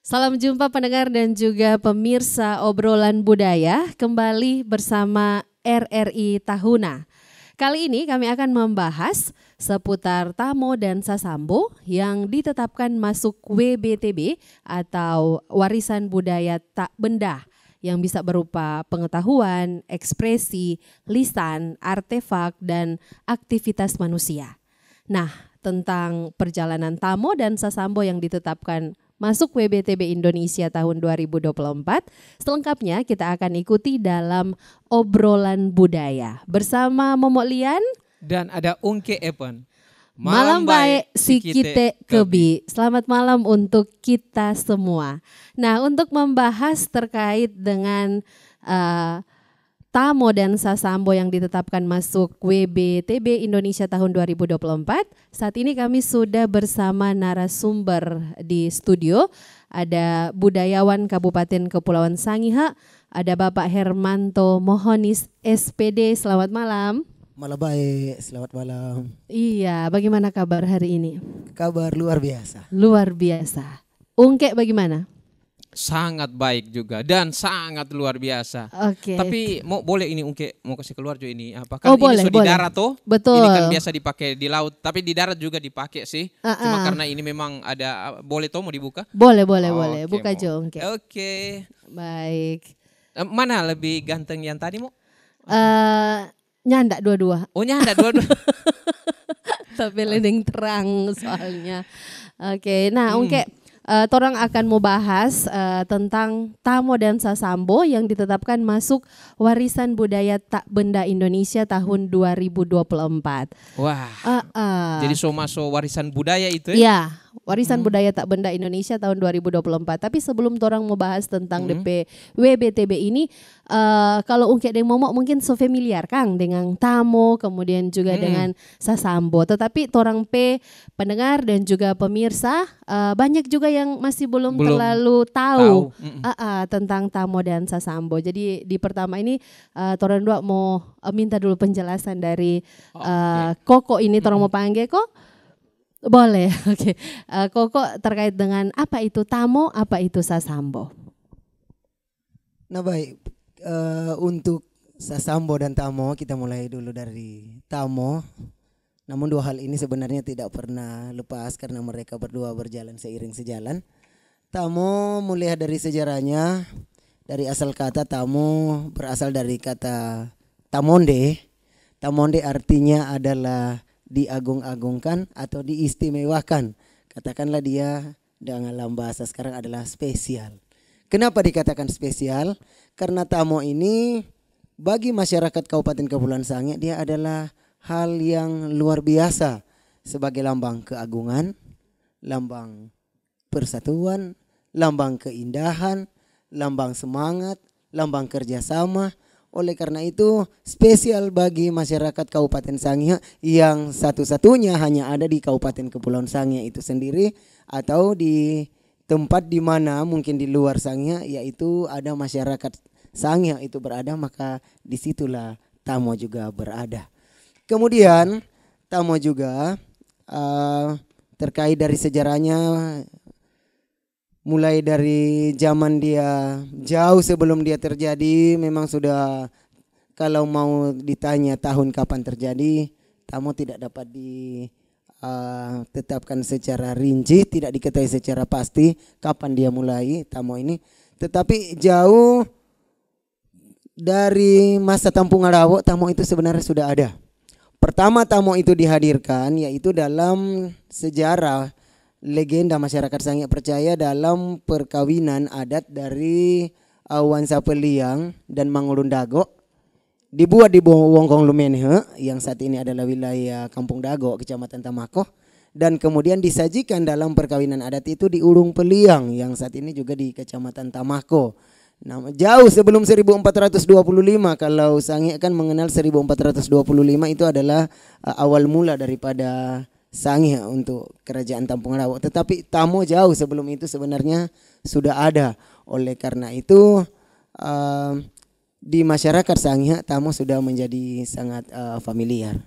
Salam jumpa pendengar dan juga pemirsa obrolan budaya kembali bersama RRI Tahuna. Kali ini kami akan membahas seputar Tamo dan Sasambo yang ditetapkan masuk WBTB atau Warisan Budaya Tak Benda yang bisa berupa pengetahuan, ekspresi, lisan, artefak, dan aktivitas manusia. Nah, tentang perjalanan Tamo dan Sasambo yang ditetapkan masuk WBTB Indonesia tahun 2024. Selengkapnya kita akan ikuti dalam obrolan budaya bersama Momok Lian dan ada Ungke Epen. Malam baik si kite kebi. Selamat malam untuk kita semua. Nah, untuk membahas terkait dengan Tamo dan Sasambo yang ditetapkan masuk WBTB Indonesia tahun 2024. Saat ini kami sudah bersama narasumber di studio. Ada budayawan Kabupaten Kepulauan Sangihe, ada Bapak Hermanto Mohonis SPD. Selamat malam. Malam baik, selamat malam. Iya, bagaimana kabar hari ini? Kabar luar biasa. Luar biasa. Ungke bagaimana? Sangat baik juga dan sangat luar biasa. Oke. Tapi boleh ini Ungke mau kasih keluar juga ini apa kan boleh, ini sudah di darat tuh. Betul. Ini kan biasa dipakai di laut, tapi di darat juga dipakai sih. Cuma karena ini memang ada boleh toh mau dibuka? Boleh. Oke, Buka aja Ungke. Oke. Baik. Mana lebih ganteng yang tadi mau? Nyandak dua-dua. Oh nyandak dua-dua. Tapi lending terang soalnya. Oke, nah Ungke, torang akan mau bahas tentang Tamo dan Sasambo yang ditetapkan masuk Warisan Budaya Tak Benda Indonesia tahun 2024. Wah. Jadi masuk warisan budaya itu ya? Iya, Warisan Budaya Tak Benda Indonesia tahun 2024. Tapi sebelum torang mau bahas tentang DP WBTB ini, kalau Ungke dan Momok mungkin so familiar Kang dengan Tamo, kemudian juga dengan Sasambo. Tetapi torang pendengar dan juga pemirsa banyak juga yang masih belum terlalu tahu. Tentang Tamo dan Sasambo. Jadi di pertama ini torang dua mau minta dulu penjelasan dari Koko ini, torang mau panggil kok. Boleh, oke. Koko terkait dengan apa itu Tamo, apa itu Sasambo? Nah baik, untuk Sasambo dan Tamo kita mulai dulu dari Tamo. Namun dua hal ini sebenarnya tidak pernah lepas karena mereka berdua berjalan seiring sejalan. Tamo mulai dari sejarahnya, dari asal kata Tamo berasal dari kata Tamonde. Tamonde artinya adalah diagung-agungkan atau diistimewakan. Katakanlah dia dalam bahasa sekarang adalah spesial. Kenapa dikatakan spesial? Karena Tamo ini bagi masyarakat Kabupaten Kepulauan Sangihe dia adalah hal yang luar biasa sebagai lambang keagungan, lambang persatuan, lambang keindahan, lambang semangat, lambang kerjasama. Oleh karena itu spesial bagi masyarakat Kabupaten Sangihe yang satu-satunya hanya ada di Kabupaten Kepulauan Sangihe itu sendiri atau di tempat di mana mungkin di luar Sangihe yaitu ada masyarakat Sangihe itu berada, maka disitulah Tamo juga berada. Kemudian Tamo juga terkait dari sejarahnya mulai dari zaman dia jauh sebelum dia terjadi memang sudah, kalau mau ditanya tahun kapan terjadi, Tamo tidak dapat ditetapkan secara rinci, tidak diketahui secara pasti kapan dia mulai Tamo ini. Tetapi jauh dari masa Tampung Arawo Tamo itu sebenarnya sudah ada. Pertama Tamo itu dihadirkan yaitu dalam sejarah legenda masyarakat Sangihe percaya dalam perkawinan adat dari Wan Sapeliang dan Mangulun Dago dibuat di Wongkong Lumenhe yang saat ini adalah wilayah Kampung Dago, Kecamatan Tamako, dan kemudian disajikan dalam perkawinan adat itu di Urung Peliang yang saat ini juga di Kecamatan Tamako. Nah, jauh sebelum 1425 kalau Sangihe kan mengenal 1425 itu adalah awal mula daripada Sangihe untuk kerajaan Tampung Arawo. Tetapi Tamo jauh sebelum itu sebenarnya sudah ada. Oleh karena itu di masyarakat Sangihe Tamo sudah menjadi sangat familiar.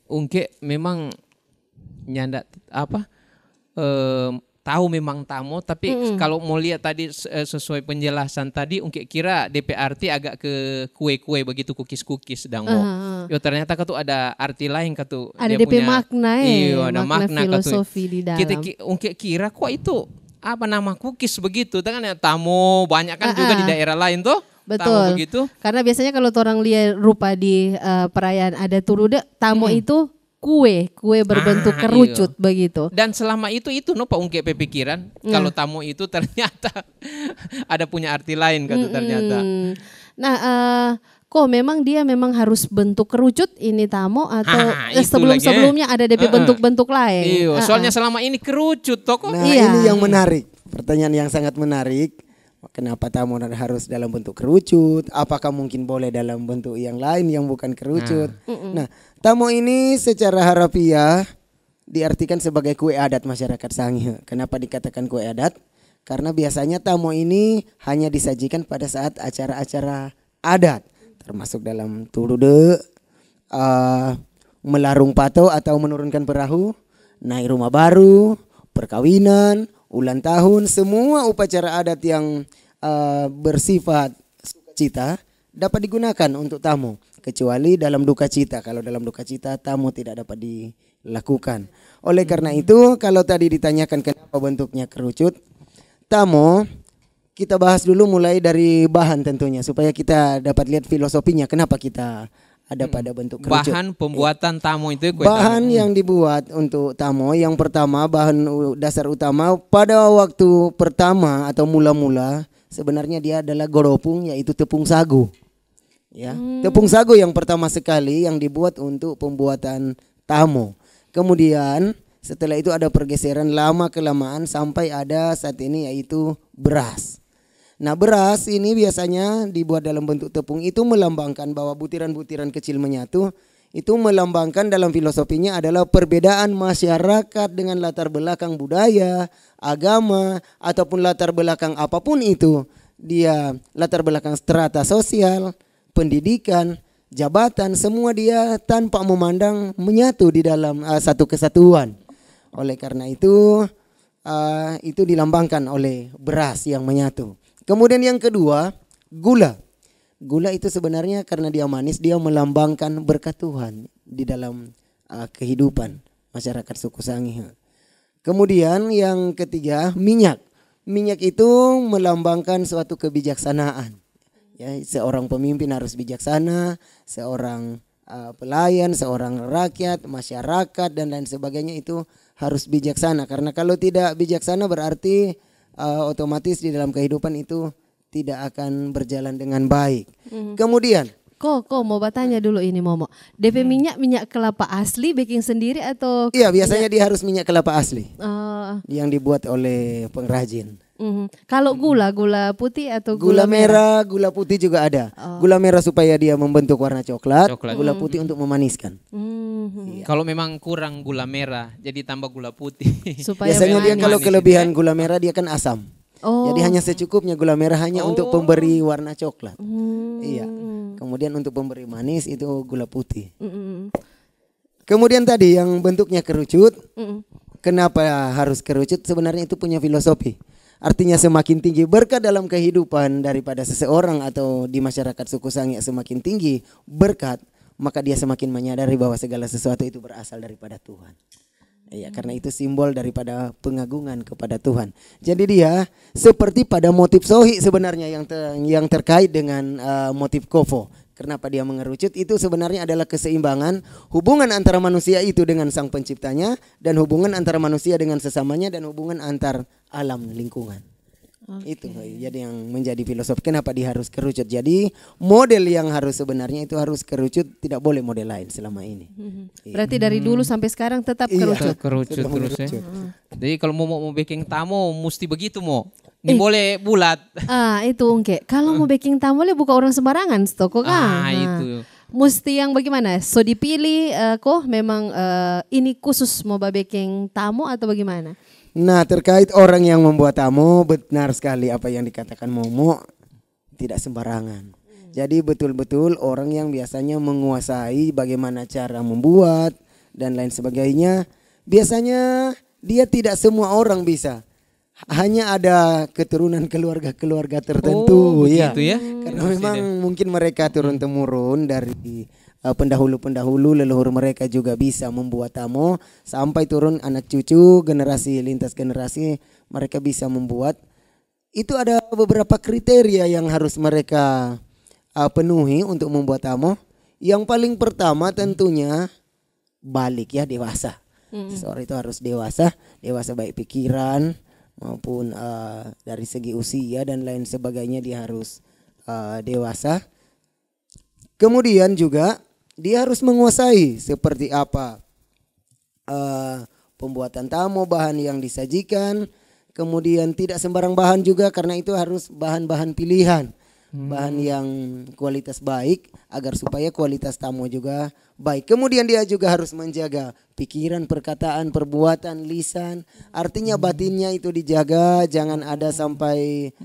Ungke memang nyandak apa tahu memang tamo, tapi kalau mau lihat tadi sesuai penjelasan tadi, ungkek kira DP arti agak ke kue-kue begitu, kukis-kukis dang mo. Yo ternyata katu ada arti lain katu. Ada dia DP punya, makna ada makna filosofi katu. di dalam. Kita ungkek kira kok itu apa nama kukis begitu, kan ya tamo banyak kan juga di daerah lain tuh. Betul. Begitu. Karena biasanya kalau orang lihat rupa di perayaan adat Turude, tamo itu kue berbentuk kerucut begitu. Dan selama itu no Pak ungke pikiran kalau tamu itu ternyata ada punya arti lain kata ternyata. Nah, kok memang dia memang harus bentuk kerucut ini tamu atau sebelumnya ada DP bentuk-bentuk lain. Iya, soalnya selama ini kerucut toh kok. Nah, ini yang menarik. Pertanyaan yang sangat menarik. Kenapa tamu harus dalam bentuk kerucut? Apakah mungkin boleh dalam bentuk yang lain yang bukan kerucut? Nah, tamu ini secara harafiah diartikan sebagai kue adat masyarakat Sangihe. Kenapa dikatakan kue adat? Karena biasanya tamu ini hanya disajikan pada saat acara-acara adat, termasuk dalam Turude, melarung pato atau menurunkan perahu, naik rumah baru, perkawinan, ulang tahun, semua upacara adat yang bersifat sukacita dapat digunakan untuk tamu, kecuali dalam duka cita. Kalau dalam duka cita tamu tidak dapat dilakukan. Oleh karena itu, kalau tadi ditanyakan kenapa bentuknya kerucut, tamu kita bahas dulu mulai dari bahan tentunya, supaya kita dapat lihat filosofinya kenapa kita ada pada bentuk kerucut. Bahan pembuatan tamu itu kue bahan tamu. Yang dibuat untuk tamu, yang pertama bahan dasar utama pada waktu pertama atau mula-mula sebenarnya dia adalah goropung, yaitu tepung sagu. Ya, tepung sagu yang pertama sekali yang dibuat untuk pembuatan tamu. Kemudian setelah itu ada pergeseran lama kelamaan sampai ada saat ini yaitu beras. Nah, beras ini biasanya dibuat dalam bentuk tepung, itu melambangkan bahwa butiran-butiran kecil menyatu. Itu melambangkan dalam filosofinya adalah perbedaan masyarakat dengan latar belakang budaya, agama, ataupun latar belakang apapun itu. Dia latar belakang strata sosial, pendidikan, jabatan, semua dia tanpa memandang menyatu di dalam satu kesatuan. Oleh karena itu dilambangkan oleh beras yang menyatu. Kemudian yang kedua, gula. Gula itu sebenarnya karena dia manis, dia melambangkan berkat Tuhan di dalam kehidupan masyarakat suku Sangihe. Kemudian yang ketiga, minyak. Minyak itu melambangkan suatu kebijaksanaan. Ya, seorang pemimpin harus bijaksana, seorang pelayan, seorang rakyat, masyarakat dan lain sebagainya itu harus bijaksana. Karena kalau tidak bijaksana berarti otomatis di dalam kehidupan itu tidak akan berjalan dengan baik. Kemudian Kok mau bertanya dulu ini Momo. DP minyak kelapa asli bikin sendiri atau? Iya, biasanya dia harus minyak kelapa asli. Yang dibuat oleh pengrajin. Kalau gula putih atau gula merah, gula putih juga ada. Gula merah supaya dia membentuk warna coklat. Gula putih untuk memaniskan. Iya. Kalau memang kurang gula merah, jadi tambah gula putih. Biasanya dia kalau kelebihan gula merah dia kan asam. Jadi hanya secukupnya gula merah hanya untuk pemberi warna coklat. Iya. Kemudian untuk pemberi manis itu gula putih. Kemudian tadi yang bentuknya kerucut. Kenapa harus kerucut? Sebenarnya itu punya filosofi. Artinya semakin tinggi berkat dalam kehidupan daripada seseorang atau di masyarakat suku Sangihe semakin tinggi berkat, maka dia semakin menyadari bahwa segala sesuatu itu berasal daripada Tuhan. Ya, karena itu simbol daripada pengagungan kepada Tuhan. Jadi dia seperti pada motif sohi sebenarnya yang terkait dengan motif kofo. Kenapa dia mengerucut? Itu sebenarnya adalah keseimbangan hubungan antara manusia itu dengan sang penciptanya, dan hubungan antara manusia dengan sesamanya, dan hubungan antar alam lingkungan. Itu jadi yang menjadi filosofi kenapa dia harus kerucut. Jadi model yang harus sebenarnya itu harus kerucut, tidak boleh model lain selama ini. Berarti dari dulu sampai sekarang tetap kerucut. Kerucut terus ya. Jadi kalau mau baking tamu mesti begitu mo. Ini boleh bulat. Itu Ungke. Kalau mau baking tamu boleh buka orang sembarangan stoko kan. Itu. Mesti yang bagaimana? So dipilih kok memang ini khusus mau baking tamu atau bagaimana? Nah, terkait orang yang membuat tamu, benar sekali apa yang dikatakan Momo, tidak sembarangan. Jadi betul-betul orang yang biasanya menguasai bagaimana cara membuat dan lain sebagainya. Biasanya dia tidak semua orang bisa. hanya ada keturunan keluarga tertentu, ya. ya. Karena memang mungkin mereka turun temurun dari pendahulu leluhur mereka juga bisa membuat tamo sampai turun anak cucu generasi lintas generasi mereka bisa membuat. Itu ada beberapa kriteria yang harus mereka penuhi untuk membuat tamo. Yang paling pertama tentunya balik ya, dewasa. Seseorang itu harus dewasa baik pikiran maupun dari segi usia dan lain sebagainya, dia harus dewasa. Kemudian juga dia harus menguasai seperti apa pembuatan tamu, bahan yang disajikan. Kemudian tidak sembarang bahan juga, karena itu harus bahan-bahan pilihan, bahan yang kualitas baik agar supaya kualitas tamu juga baik. Kemudian dia juga harus menjaga pikiran, perkataan, perbuatan, lisan. Artinya batinnya itu dijaga, jangan ada sampai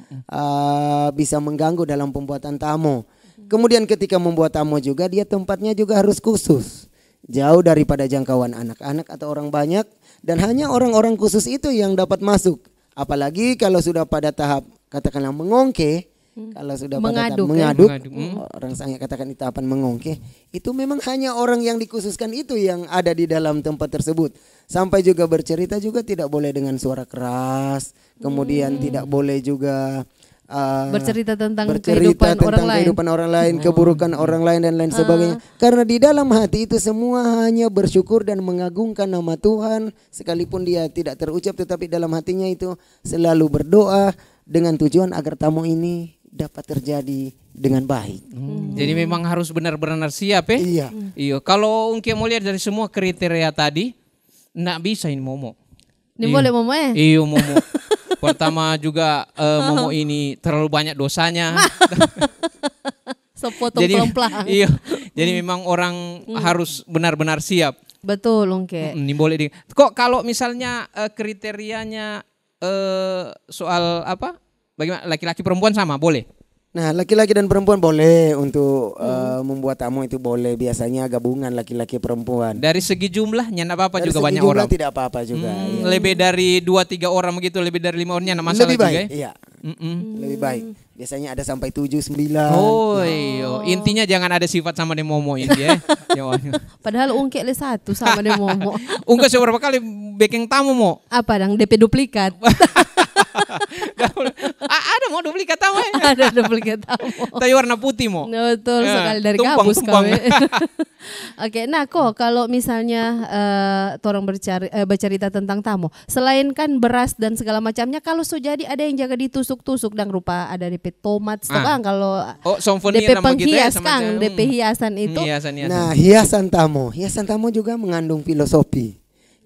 bisa mengganggu dalam pembuatan tamu. Kemudian ketika membuat tamu juga dia tempatnya juga harus khusus, jauh daripada jangkauan anak-anak atau orang banyak, dan hanya orang-orang khusus itu yang dapat masuk. Apalagi kalau sudah pada tahap katakanlah mengongke, kalau sudah pada tahap mengaduk, orang sangat katakan itu tahapan mengongke, itu memang hanya orang yang dikhususkan itu yang ada di dalam tempat tersebut. Sampai juga bercerita juga tidak boleh dengan suara keras, kemudian tidak boleh juga bercerita tentang kehidupan orang lain, keburukan orang lain dan lain sebagainya. Karena di dalam hati itu semua hanya bersyukur dan mengagungkan nama Tuhan, sekalipun dia tidak terucap, tetapi dalam hatinya itu selalu berdoa dengan tujuan agar tamu ini dapat terjadi dengan baik. Jadi memang harus benar-benar siap ya. Iya. Iya. Kalau Ungke mau lihat dari semua kriteria tadi, nggak bisa ini Momo. Ini boleh Momo ya? Iya Momo. Pertama juga Momo ini terlalu banyak dosanya. Sepotong pelan-pelan. Iya. Jadi memang orang harus benar-benar siap. Betul Ungke. Ini boleh kok kalau misalnya kriterianya soal apa? Bagaimana laki-laki perempuan sama boleh? Nah, laki-laki dan perempuan boleh untuk membuat tamu, itu boleh. Biasanya gabungan laki-laki perempuan. Dari segi jumlahnya enggak apa-apa dari juga segi banyak jumlah orang. Tidak apa-apa juga. Ya. Lebih dari 2-3 orang begitu, lebih dari 5 orangnya enggak masalah lebih juga baik, ya. Iya. Lebih baik. Biasanya ada sampai 7-9. Oh, iya. Intinya jangan ada sifat sama dengan Momo ini ya. Padahal Ungke le satu sama dengan Momo. Ungke seberapa kali backing tamu Mo? Apa dong DP duplikat? Ada mau duplikat tamu ya? Ada duplikat tamu. Tapi warna putih Mo. Betul Ya, sekali dari tumpang, kampus tumpang. kami. Oke, nah kok kalau misalnya orang bercerita tentang tamu, selain kan beras dan segala macamnya, kalau jadi ada yang jaga ditusuk-tusuk dan rupa ada DP tomat, kan kalau DP penghias Kang, DP hiasan itu. Nah, hiasan tamu juga mengandung filosofi.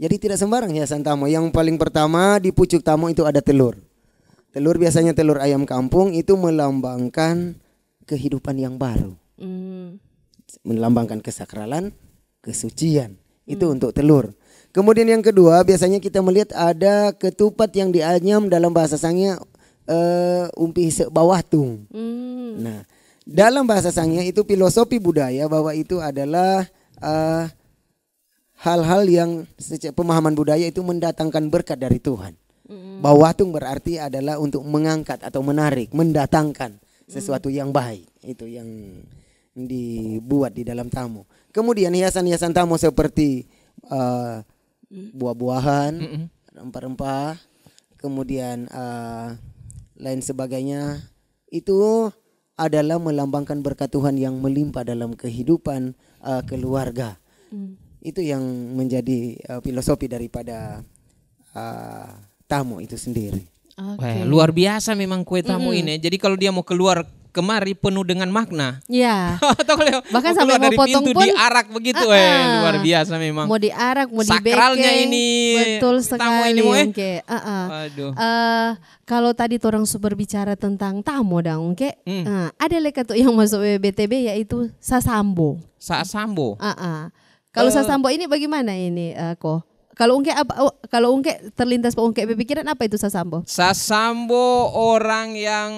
Jadi tidak sembarang hiasan tamu. Yang paling pertama di pucuk tamu itu ada telur. Telur biasanya telur ayam kampung, itu melambangkan kehidupan yang baru. Melambangkan kesakralan, kesucian. Itu untuk telur. Kemudian yang kedua biasanya kita melihat ada ketupat yang dianyam, dalam bahasa Sangnya umpi bawahtung. Nah, dalam bahasa Sangnya itu filosofi budaya bahwa itu adalah hal-hal yang secara pemahaman budaya itu mendatangkan berkat dari Tuhan. Bawahtung berarti adalah untuk mengangkat atau menarik, mendatangkan sesuatu yang baik. Itu yang dibuat di dalam tamu. Kemudian hiasan-hiasan tamu seperti buah-buahan, rempah-rempah, kemudian lain sebagainya, itu adalah melambangkan berkat Tuhan yang melimpah dalam kehidupan keluarga. Itu yang menjadi filosofi daripada tamu itu sendiri. Wah, luar biasa memang kue tamu ini. Jadi kalau dia mau keluar kemari penuh dengan makna. Ya. Bahkan sampai mau potong pun diarak begitu. Luar biasa memang. Mau diarak, mau dibekeng. Sakralnya ini. Betul sekali. Tamu ini Aduh. Kalau tadi orang berbicara tentang tamu dong, ada leka tuh yang masuk BTB yaitu sasambo. Sasambo. Kalau sasambo ini bagaimana ini, Ko? Kalau Ungke apa? Kalau Ungke terlintas Pak Ungke berpikiran apa itu sasambo? Sasambo orang yang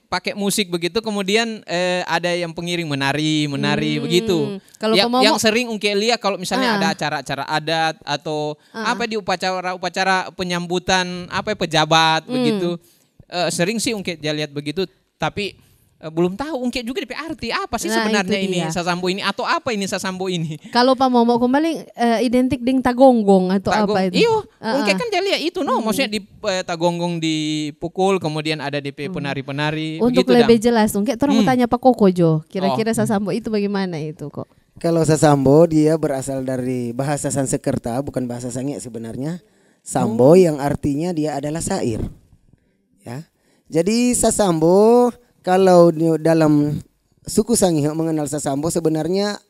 pakai musik begitu, kemudian ada yang pengiring menari begitu. Kalau yang sering Ungke lihat kalau misalnya ada acara-acara adat atau di upacara penyambutan pejabat begitu. Sering sih Ungke lihat begitu, tapi belum tahu Ungke juga DP arti apa sih sebenarnya ini sasambo ini atau apa ini sasambo ini. Kalau Pak Momo kembali identik dengan tagonggong atau apa itu? Iyo, Ungke kan dia lihat itu maksudnya di tagonggong dipukul kemudian ada DP penari-penari. Untuk begitu, lebih jelas Ungke orang mau tanya Pak Koko Jo, kira-kira sasambo itu bagaimana itu kok? Kalau sasambo dia berasal dari bahasa Sanskerta, bukan bahasa Sange sebenarnya. Sambo yang artinya dia adalah sair. Ya. Jadi sasambo kalau dalam suku Sangihe mengenal sasambo, sebenarnya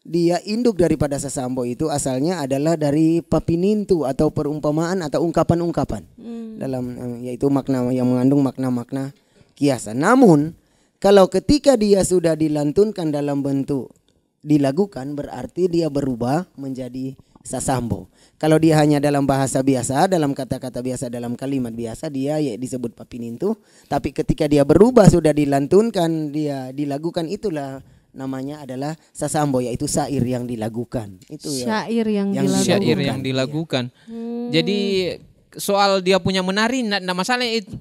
dia induk daripada sasambo itu asalnya adalah dari papinintu atau perumpamaan atau ungkapan-ungkapan dalam yaitu makna yang mengandung makna-makna kiasan. Namun kalau ketika dia sudah dilantunkan dalam bentuk dilagukan, berarti dia berubah menjadi sasambo. Kalau dia hanya dalam bahasa biasa, dalam kata-kata biasa, dalam kalimat biasa, dia disebut papinintu. Tapi ketika dia berubah sudah dilantunkan, dia dilagukan, itulah namanya adalah sasambo, yaitu syair yang dilagukan. Itu syair yang dilagukan. Syair yang dilagukan. Jadi soal dia punya menari, enggak masalah itu.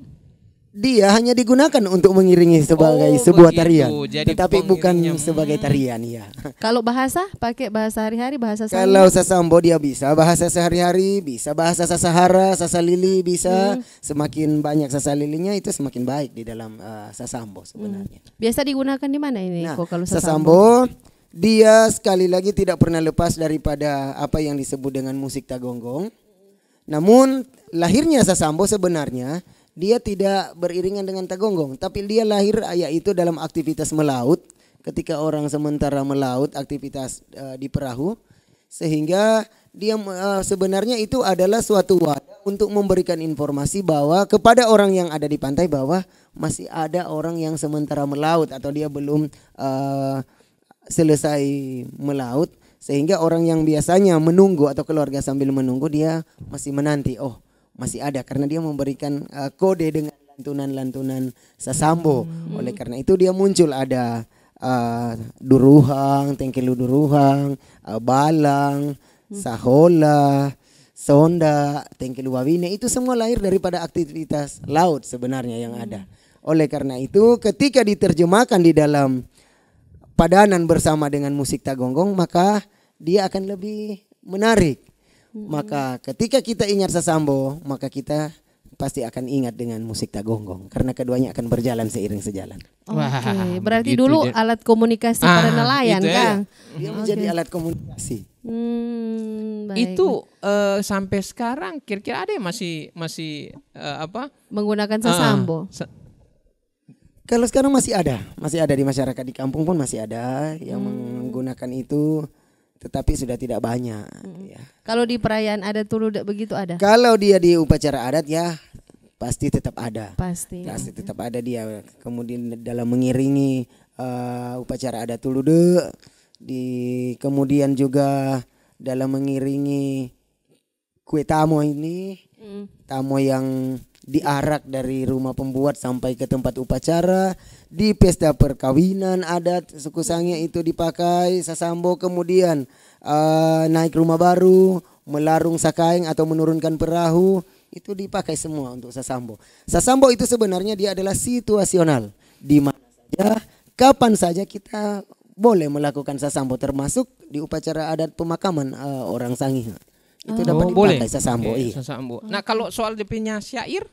Dia hanya digunakan untuk mengiringi sebagai sebuah tarian, jadi tetapi bukan sebagai tarian ya. Kalau bahasa, pakai bahasa hari-hari, bahasa Sangihe. Kalau sasambo dia bisa bahasa sehari-hari, bisa bahasa sasahara, sasalili bisa. Semakin banyak sasalilinya itu semakin baik di dalam sasambo sebenarnya. Biasa digunakan di mana ini? Nah, Kalau sasambo dia sekali lagi tidak pernah lepas daripada apa yang disebut dengan musik tagonggong. Namun lahirnya sasambo sebenarnya dia tidak beriringan dengan tagonggong, tapi dia lahir yaitu dalam aktivitas melaut. Ketika orang sementara melaut aktivitas di perahu, sehingga dia sebenarnya itu adalah suatu wadah untuk memberikan informasi bahwa kepada orang yang ada di pantai bahwa masih ada orang yang sementara melaut atau dia belum selesai melaut, sehingga orang yang biasanya menunggu atau keluarga sambil menunggu dia masih menanti. Oh, masih ada, karena dia memberikan kode dengan lantunan-lantunan sasambo. Oleh karena itu dia muncul ada duruhang, tengkelu duruhang, balang, sahola, sonda, tengkelu wawine, itu semua lahir daripada aktivitas laut sebenarnya yang ada. Oleh karena itu ketika diterjemahkan di dalam padanan bersama dengan musik tagonggong, maka dia akan lebih menarik. Maka ketika kita ingat sasambo, maka kita pasti akan ingat dengan musik tagonggong, karena keduanya akan berjalan seiring sejalan. Oke, berarti dulu alat komunikasi para nelayan kan? Dia menjadi alat komunikasi. Itu sampai sekarang kira-kira ada yang masih menggunakan sasambo? Kalau sekarang masih ada di masyarakat, di kampung pun masih ada yang menggunakan itu. Tetapi sudah tidak banyak. Ya. Kalau di perayaan adat Tulu begitu ada? Kalau dia di upacara adat ya pasti tetap ada. Pasti tetap ada dia. Kemudian dalam mengiringi upacara adat Tulu kemudian juga dalam mengiringi kue tamo ini, tamo yang diarak dari rumah pembuat sampai ke tempat upacara. Di pesta perkawinan adat suku Sangihe itu dipakai sasambo. Kemudian naik rumah baru, melarung sakaeng atau menurunkan perahu, itu dipakai semua untuk sasambo. Sasambo itu sebenarnya dia adalah situasional. Di mana saja, kapan saja kita boleh melakukan sasambo, termasuk di upacara adat pemakaman orang Sangihe. Itu dapat dipakai sasambo. Okay, sasambo. Nah, kalau soal DP-nya syair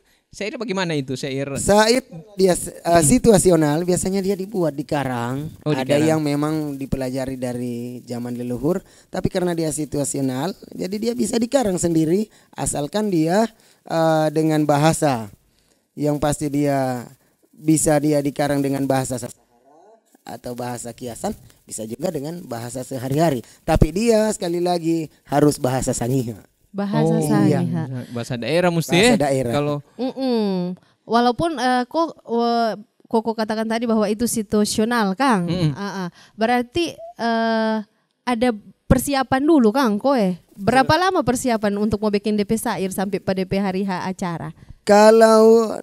bagaimana itu syair? Syair dia situasional, biasanya dia dibuat di karang. Ada yang memang dipelajari dari zaman leluhur, tapi karena dia situasional, jadi dia bisa dikarang sendiri, asalkan dia dengan bahasa yang pasti dia bisa dia dikarang dengan bahasa sasahara atau bahasa kiasan, bisa juga dengan bahasa sehari-hari. Tapi dia sekali lagi harus bahasa Sangihe. Bahasa Sangihe. Bahasa daerah mesti bahasa daerah. Kalau walaupun Koko katakan tadi bahwa itu situasional, Kang. Berarti ada persiapan dulu Kang Koe. Berapa lama persiapan untuk mau bikin DP syair sampai pada DP hari H acara? Kalau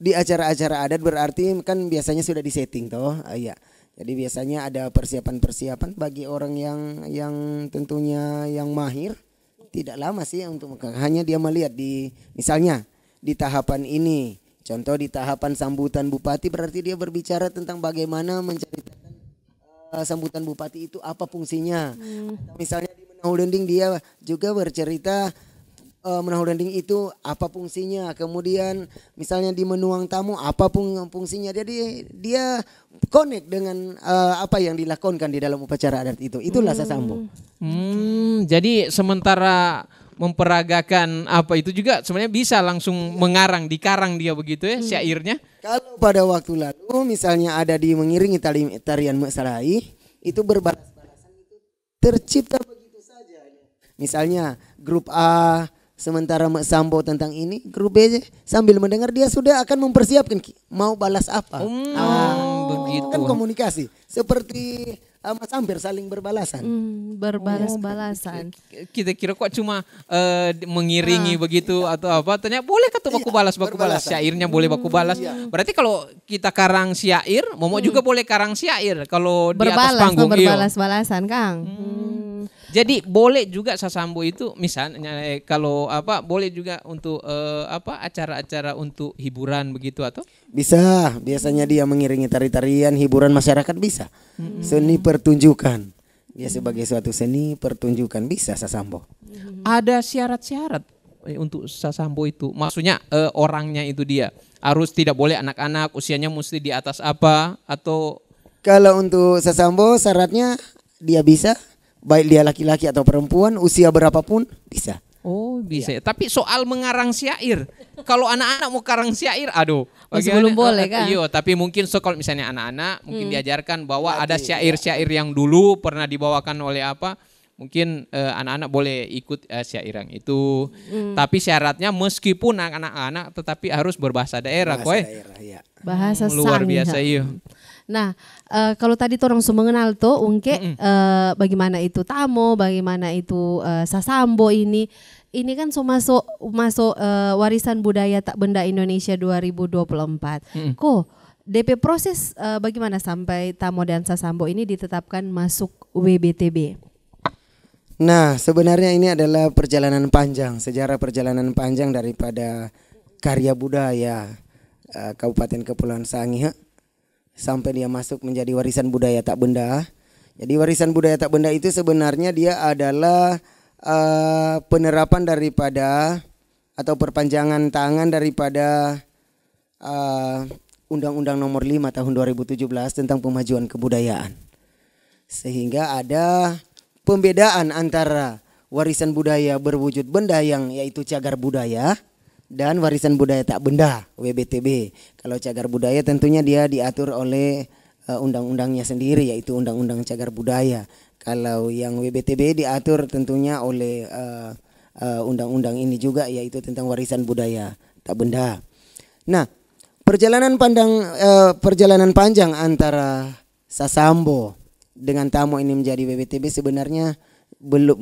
di acara-acara adat berarti kan biasanya sudah disetting toh, iya. Jadi biasanya ada persiapan-persiapan bagi orang yang tentunya yang mahir. Tidak lama sih untuk hanya dia melihat di misalnya di tahapan ini. Contoh di tahapan sambutan bupati berarti dia berbicara tentang bagaimana menceritakan sambutan bupati itu apa fungsinya. Misalnya di Menahul Dending dia juga bercerita Menahul Dending itu apa fungsinya. Kemudian misalnya di Menuang Tamu apa fungsinya. Jadi dia connect dengan apa yang dilakukan di dalam upacara adat itu. Itulah sasambo. Jadi sementara memperagakan apa itu juga sebenarnya bisa langsung mengarang, dikarang dia begitu ya syairnya. Kalau pada waktu lalu misalnya ada di mengiringi tarian Mesalai itu berbalas-balasan itu tercipta begitu saja. Misalnya grup A sementara Sambo tentang ini, grup B sambil mendengar dia sudah akan mempersiapkan mau balas apa. Begitu. Kan komunikasi seperti Mas Ampir saling berbalasan. Berbalas-balasan. Kita kira kok cuma mengiringi begitu atau apa? Ternyata boleh ketemu baku balas, syairnya boleh baku balas. Berarti kalau kita karang syair, Momo juga boleh karang syair kalau di atas panggung. Berbalas-balasan Kang. Jadi boleh juga sasambo itu misalnya kalau apa boleh juga untuk acara-acara untuk hiburan begitu atau? Bisa, biasanya dia mengiringi tari-tarian hiburan masyarakat bisa. Seni pertunjukan. Dia sebagai suatu seni pertunjukan bisa sasambo. Ada syarat-syarat untuk sasambo itu. Maksudnya orangnya itu dia harus tidak boleh anak-anak, usianya mesti di atas apa atau? Kalau untuk sasambo syaratnya dia bisa baik dia laki-laki atau perempuan, usia berapapun bisa. Oh bisa. Ya. Tapi soal mengarang syair, kalau anak-anak mau karang syair, aduh. Belum boleh kan? Iya, tapi mungkin kalau misalnya anak-anak mungkin diajarkan bahwa ada syair-syair yang dulu pernah dibawakan oleh apa, mungkin anak-anak boleh ikut syair yang itu. Tapi syaratnya meskipun anak-anak tetapi harus berbahasa daerah, Bahasa luar biasa iya. Nah, kalau tadi orang sudah mengenal tuh Ungke bagaimana itu Tamo, bagaimana itu sasambo ini kan so masuk warisan budaya tak benda Indonesia 2024. Kok DP proses bagaimana sampai Tamo dan sasambo ini ditetapkan masuk WBTB? Nah, sebenarnya ini adalah perjalanan panjang, sejarah perjalanan panjang daripada karya budaya Kabupaten Kepulauan Sangihe sampai dia masuk menjadi warisan budaya tak benda. Jadi warisan budaya tak benda itu sebenarnya dia adalah penerapan daripada atau perpanjangan tangan daripada Undang-Undang Nomor 5 Tahun 2017 tentang Pemajuan Kebudayaan. Sehingga ada pembedaan antara warisan budaya berwujud benda yang yaitu cagar budaya dan warisan budaya tak benda WBTB. Kalau cagar budaya tentunya dia diatur oleh undang-undangnya sendiri yaitu Undang-Undang Cagar Budaya. Kalau yang WBTB diatur tentunya oleh undang-undang ini juga yaitu tentang warisan budaya tak benda. Nah, perjalanan panjang antara sasambo dengan Tamo ini menjadi WBTB sebenarnya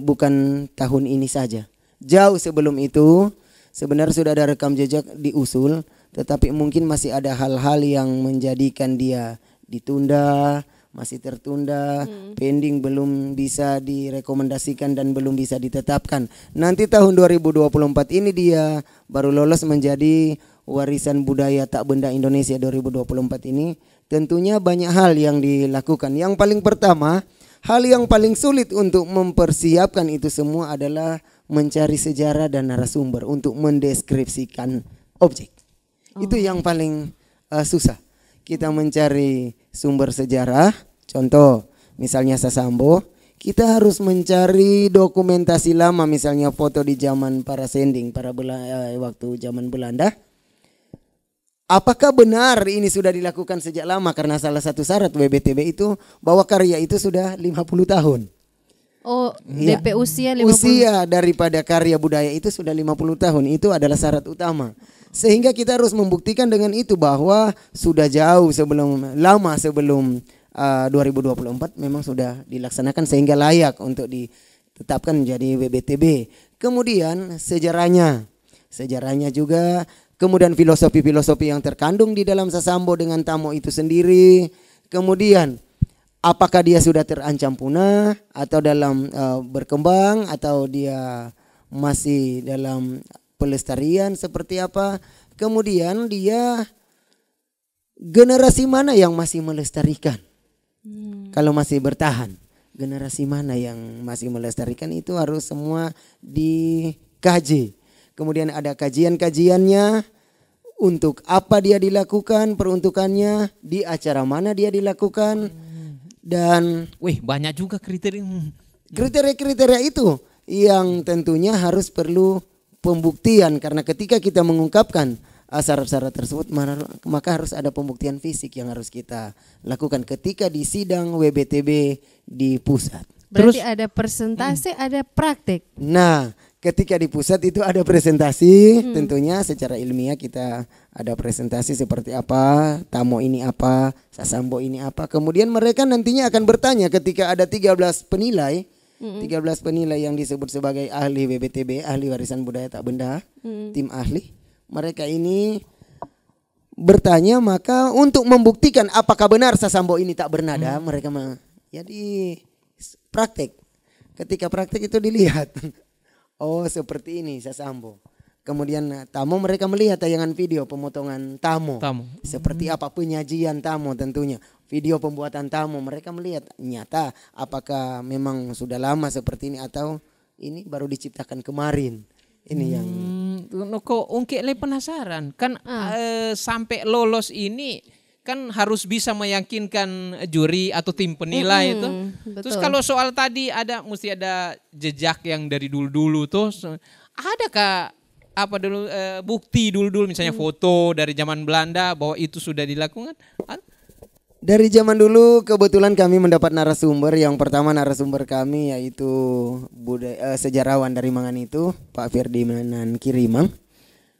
bukan tahun ini saja. Jauh sebelum itu sebenarnya sudah ada rekam jejak diusul, tetapi mungkin masih ada hal-hal yang menjadikan dia ditunda, masih tertunda, pending belum bisa direkomendasikan dan belum bisa ditetapkan. Nanti tahun 2024 ini dia baru lolos menjadi warisan budaya tak benda Indonesia 2024 ini. Tentunya banyak hal yang dilakukan. Yang paling pertama, hal yang paling sulit untuk mempersiapkan itu semua adalah mencari sejarah dan narasumber untuk mendeskripsikan objek. Itu yang paling susah. Kita mencari sumber sejarah, contoh misalnya sasambo, kita harus mencari dokumentasi lama, misalnya foto di zaman para sending, waktu zaman Belanda. Apakah benar ini sudah dilakukan sejak lama? Karena salah satu syarat WBTB itu bahwa karya itu sudah 50 tahun. Oh, DP usia 50. Usia daripada karya budaya itu sudah 50 tahun. Itu adalah syarat utama. Sehingga kita harus membuktikan dengan itu bahwa sudah jauh lama sebelum 2024 memang sudah dilaksanakan sehingga layak untuk ditetapkan menjadi WBTB. Kemudian sejarahnya juga, kemudian filosofi-filosofi yang terkandung di dalam Sasambo dengan Tamo itu sendiri. Kemudian apakah dia sudah terancam punah atau dalam berkembang atau dia masih dalam pelestarian seperti apa. Kemudian dia generasi mana yang masih melestarikan. Kalau masih bertahan, generasi mana yang masih melestarikan itu harus semua dikaji. Kemudian ada kajian-kajiannya, untuk apa dia dilakukan, peruntukannya, di acara mana dia dilakukan, dan banyak juga kriteria itu yang tentunya harus perlu pembuktian, karena ketika kita mengungkapkan syarat-syarat tersebut maka harus ada pembuktian fisik yang harus kita lakukan ketika di sidang WBTB di pusat. Berarti ada presentasi, ada praktik. Nah, ketika di pusat itu ada presentasi, tentunya secara ilmiah kita ada presentasi seperti apa, Tamo ini apa, Sasambo ini apa. Kemudian mereka nantinya akan bertanya ketika ada 13 penilai, 13 penilai yang disebut sebagai ahli WBTB, ahli warisan budaya tak benda, tim ahli. Mereka ini bertanya, maka untuk membuktikan apakah benar Sasambo ini tak bernada, mereka jadi praktek. Ketika praktek itu dilihat. Oh, seperti ini Sasambo. Kemudian Tamo, mereka melihat tayangan video pemotongan Tamo. Seperti apa penyajian Tamo tentunya. Video pembuatan Tamo, mereka melihat nyata apakah memang sudah lama seperti ini atau ini baru diciptakan kemarin. Ini yang kok ungkit penasaran kan sampai lolos ini kan harus bisa meyakinkan juri atau tim penilai itu. Betul. Terus kalau soal tadi mesti ada jejak yang dari dulu-dulu tuh. Adakah bukti dulu misalnya foto dari zaman Belanda bahwa itu sudah dilakukan? Dari zaman dulu kebetulan kami mendapat narasumber. Yang pertama narasumber kami yaitu sejarawan dari Mangan itu, Pak Ferdinand Kirimang.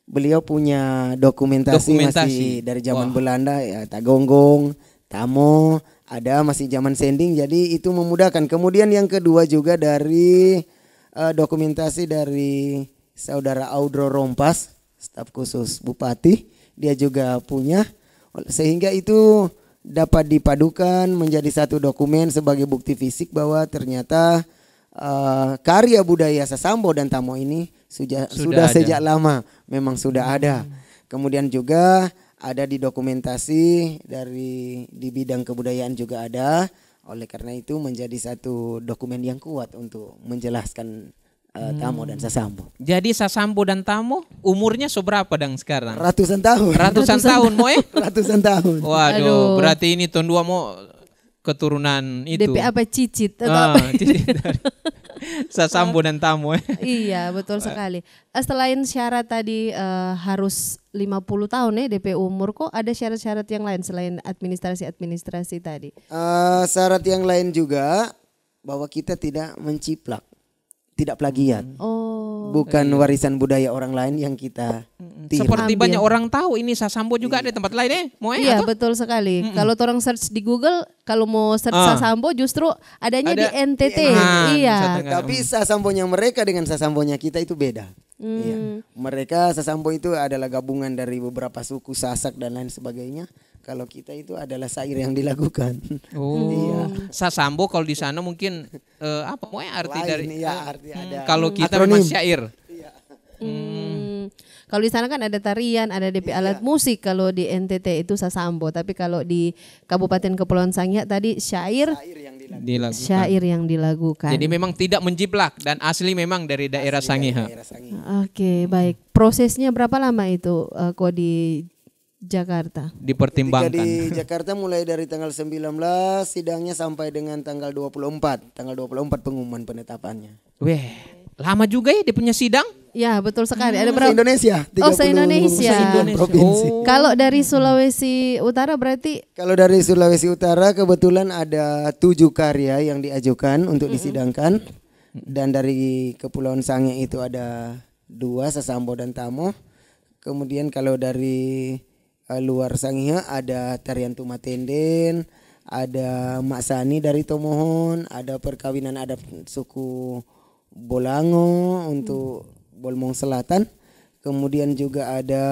Beliau punya dokumentasi. Masih dari zaman Belanda ya, Tagonggong, Tamo, ada masih zaman Sending, jadi itu memudahkan. Kemudian yang kedua juga dari dokumentasi dari saudara Audro Rompas, staf khusus Bupati, dia juga punya, sehingga itu dapat dipadukan menjadi satu dokumen sebagai bukti fisik bahwa ternyata karya budaya Sasambo dan Tamo ini sudah sejak lama memang sudah ada. Kemudian juga ada di dokumentasi di bidang kebudayaan juga ada. Oleh karena itu menjadi satu dokumen yang kuat untuk menjelaskan Tamo dan Sasambo. Jadi Sasambo dan Tamo umurnya seberapa sekarang? Ratusan tahun. Ratusan tahun Moe? Ratusan tahun. Waduh, berarti ini tahun 2 mau keturunan itu. DP apa cicit atau cicit dari Sasambo dan Tamo. Iya, betul sekali. Selain syarat tadi harus 50 tahun DP umur, kok ada syarat-syarat yang lain selain administrasi tadi? Syarat yang lain juga bahwa kita tidak menciplak, tidak plagiat. Bukan warisan budaya orang lain yang kita tiru. Seperti banyak orang tahu ini Sasambo juga ada tempat lain Iya, betul sekali. Kalau orang search di Google, kalau mau search Sasambo justru adanya di NTT. Iya. Tapi Sasambonya mereka dengan Sasambonya kita itu beda. Iya. Mereka Sasambo itu adalah gabungan dari beberapa suku Sasak dan lain sebagainya. Kalau kita itu adalah syair yang dilakukan. Iya. Sasambo kalau di sana mungkin apa arti lain, dari arti ada kalau kita memang syair. Iya. Kalau di sana kan ada tarian, ada DP alat musik. Kalau di NTT itu Sasambo, tapi kalau di Kabupaten Kepulauan Sangihe tadi syair yang dilakukan. Jadi memang tidak menjiplak dan asli memang dari daerah Sangihe. Oke, baik. Prosesnya berapa lama itu kok di Jakarta? Dipertimbangkan. Di Jakarta mulai dari tanggal 19 sidangnya sampai dengan tanggal 24. Tanggal 24 pengumuman penetapannya. Lama juga ya dia punya sidang? Ya, betul sekali. Ada berapa? Se-Indonesia. Se-Indonesia. Provinsi. Kalau dari Sulawesi Utara berarti? Kalau dari Sulawesi Utara kebetulan ada 7 karya yang diajukan untuk disidangkan. Dan dari Kepulauan Sangihe itu ada 2, Sasambo dan Tamo. Kemudian kalau dari luar Sangihe ada tarian Tumatenden, ada Mak Sani dari Tomohon, ada perkawinan adat suku Bolango untuk Bolmong Selatan. Kemudian juga ada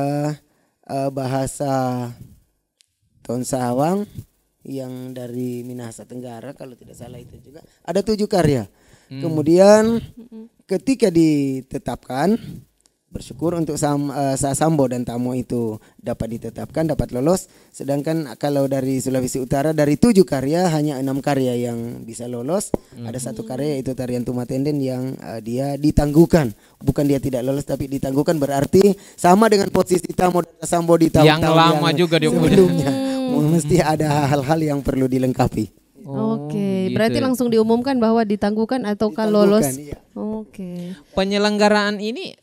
bahasa Tonsawang yang dari Minahasa Tenggara kalau tidak salah itu juga. Ada 7 karya. Kemudian ketika ditetapkan, bersyukur untuk Sasambo dan Tamo itu dapat ditetapkan, dapat lolos. Sedangkan kalau dari Sulawesi Utara dari 7 karya hanya 6 karya yang bisa lolos. Ada 1 karya yaitu tarian Tumatenden yang dia ditangguhkan. Bukan dia tidak lolos tapi ditangguhkan, berarti sama dengan posisi Tamo dan Sasambo di tahun-tahun yang lama juga dia sebelumnya. Mesti ada hal-hal yang perlu dilengkapi. Oke, gitu berarti ya. langsung diumumkan bahwa ditangguhkan ataukah lolos? Iya. Oke. Penyelenggaraan ini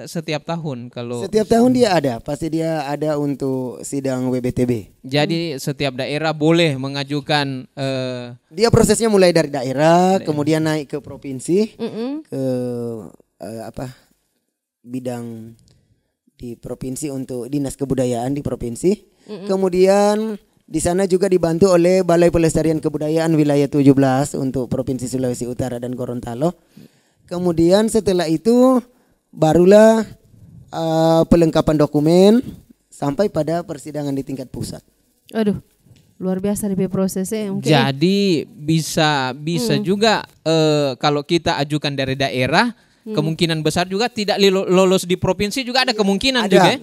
setiap tahun kalau Setiap tahun dia ada, pasti dia ada untuk sidang WBTB. jadi setiap daerah boleh mengajukan Dia prosesnya mulai dari daerah, kemudian naik ke provinsi, ke bidang di provinsi untuk dinas kebudayaan di provinsi. Kemudian di sana juga dibantu oleh Balai Pelestarian Kebudayaan Wilayah 17 untuk Provinsi Sulawesi Utara dan Gorontalo. Kemudian setelah itu barulah pelengkapan dokumen sampai pada persidangan di tingkat pusat. Aduh, luar biasa di prosesnya. Mungkin. jadi bisa juga kalau kita ajukan dari daerah kemungkinan besar juga tidak lolos di provinsi juga ada kemungkinan Ada. juga. Ya?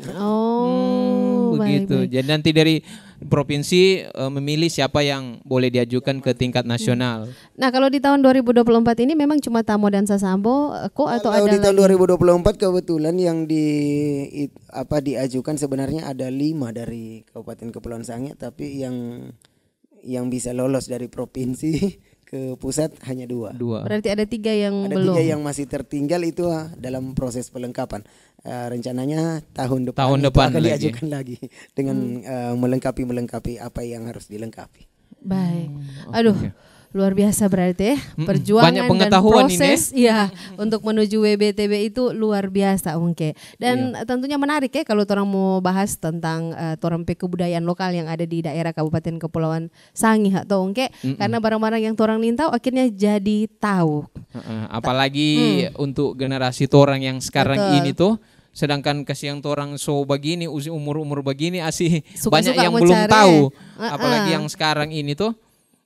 Begitu. Baik. Jadi nanti dari provinsi memilih siapa yang boleh diajukan ke tingkat nasional. Nah, kalau di tahun 2024 ini memang cuma Tamo dan Sasambo kok atau Kalau ada di tahun lagi? 2024 kebetulan yang diajukan sebenarnya ada 5 dari Kabupaten Kepulauan Sangihe, tapi yang bisa lolos dari provinsi ke pusat hanya 2. Berarti ada 3 yang Ada belum. 3 yang masih tertinggal itu dalam proses pelengkapan. Rencananya tahun depan akan lagi. diajukan lagi dengan melengkapi apa yang harus dilengkapi. Baik. Aduh, luar biasa berarti ya. Perjuangan Banyak pengetahuan dan proses ya untuk menuju WBTB itu luar biasa Ungke. Dan tentunya menarik ya kalau orang mau bahas tentang torang kebudayaan lokal yang ada di daerah Kabupaten Kepulauan Sangihe atau Ungke, karena barang-barang yang torang nintau akhirnya jadi tahu. Apalagi untuk generasi torang yang sekarang Betul. ini tuh, sedangkan kasih yang torang begini umur begini asih Suka-suka banyak yang mau belum cari. tahu. Apalagi yang sekarang ini tuh.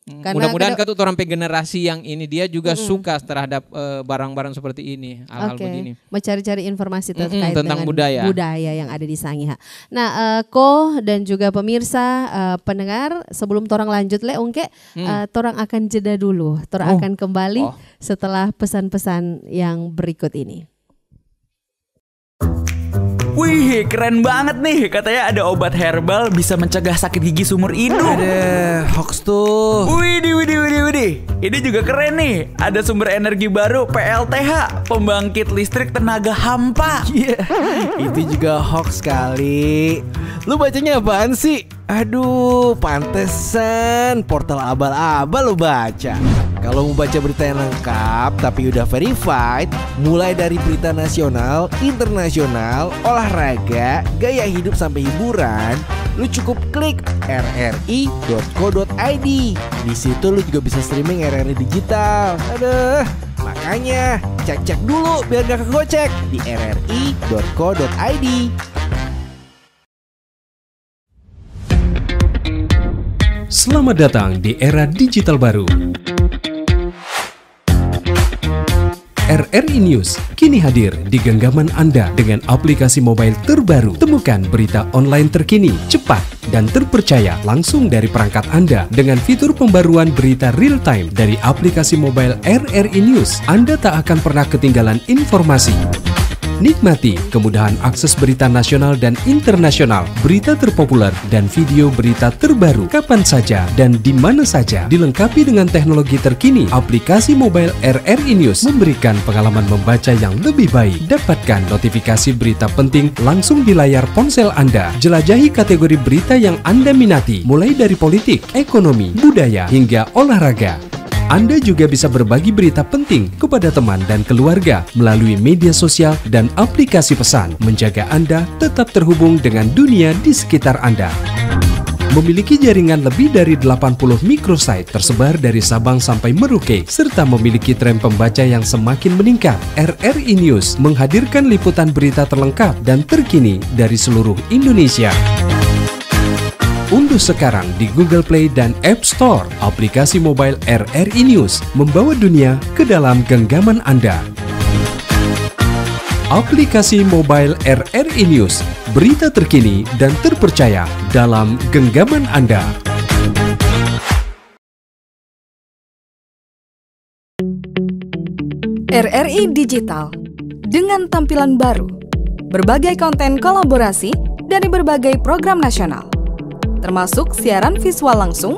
Karena Mudah-mudahan kan tuh orang generasi yang ini dia juga suka terhadap barang-barang seperti ini, hal-hal begini. Mencari-cari informasi terkait tentang dengan budaya yang ada di Sangihe. Nah, Ko dan juga pemirsa pendengar, sebelum torang lanjut Ungke, torang akan jeda dulu. Torang akan kembali setelah pesan-pesan yang berikut ini. Wih, keren banget nih. Katanya ada obat herbal bisa mencegah sakit gigi seumur hidup. Ada hoax tuh. Widih. Ini juga keren nih. Ada sumber energi baru PLTH, pembangkit listrik tenaga hampa. Iya, itu juga hoax kali. Lu bacanya apaan sih? Aduh, pantesan portal abal-abal lu baca. Kalau mau baca berita yang lengkap tapi udah verified, mulai dari berita nasional, internasional, olahraga, gaya hidup sampai hiburan, lu cukup klik rri.co.id. Di situ lu juga bisa streaming RRI digital. Aduh, makanya cek-cek dulu biar gak kegocek di rri.co.id. Selamat datang di era digital baru. RRI News kini hadir di genggaman Anda dengan aplikasi mobile terbaru. Temukan berita online terkini, cepat, dan terpercaya langsung dari perangkat Anda dengan fitur pembaruan berita real time dari aplikasi mobile RRI News. Anda tak akan pernah ketinggalan informasi. Nikmati kemudahan akses berita nasional dan internasional, berita terpopuler, dan video berita terbaru kapan saja dan di mana saja. Dilengkapi dengan teknologi terkini, aplikasi mobile RRI News memberikan pengalaman membaca yang lebih baik. Dapatkan notifikasi berita penting langsung di layar ponsel Anda. Jelajahi kategori berita yang Anda minati, mulai dari politik, ekonomi, budaya, hingga olahraga. Anda juga bisa berbagi berita penting kepada teman dan keluarga melalui media sosial dan aplikasi pesan, menjaga Anda tetap terhubung dengan dunia di sekitar Anda. memiliki jaringan lebih dari 80 microsite tersebar dari Sabang sampai Merauke, serta memiliki tren pembaca yang semakin meningkat. RRI News menghadirkan liputan berita terlengkap dan terkini dari seluruh Indonesia. Unduh sekarang di Google Play dan App Store aplikasi mobile RRI News, membawa dunia ke dalam genggaman Anda. Aplikasi mobile RRI News, berita terkini dan terpercaya dalam genggaman Anda. RRI Digital, dengan tampilan baru, berbagai konten kolaborasi dari berbagai program nasional, termasuk siaran visual langsung,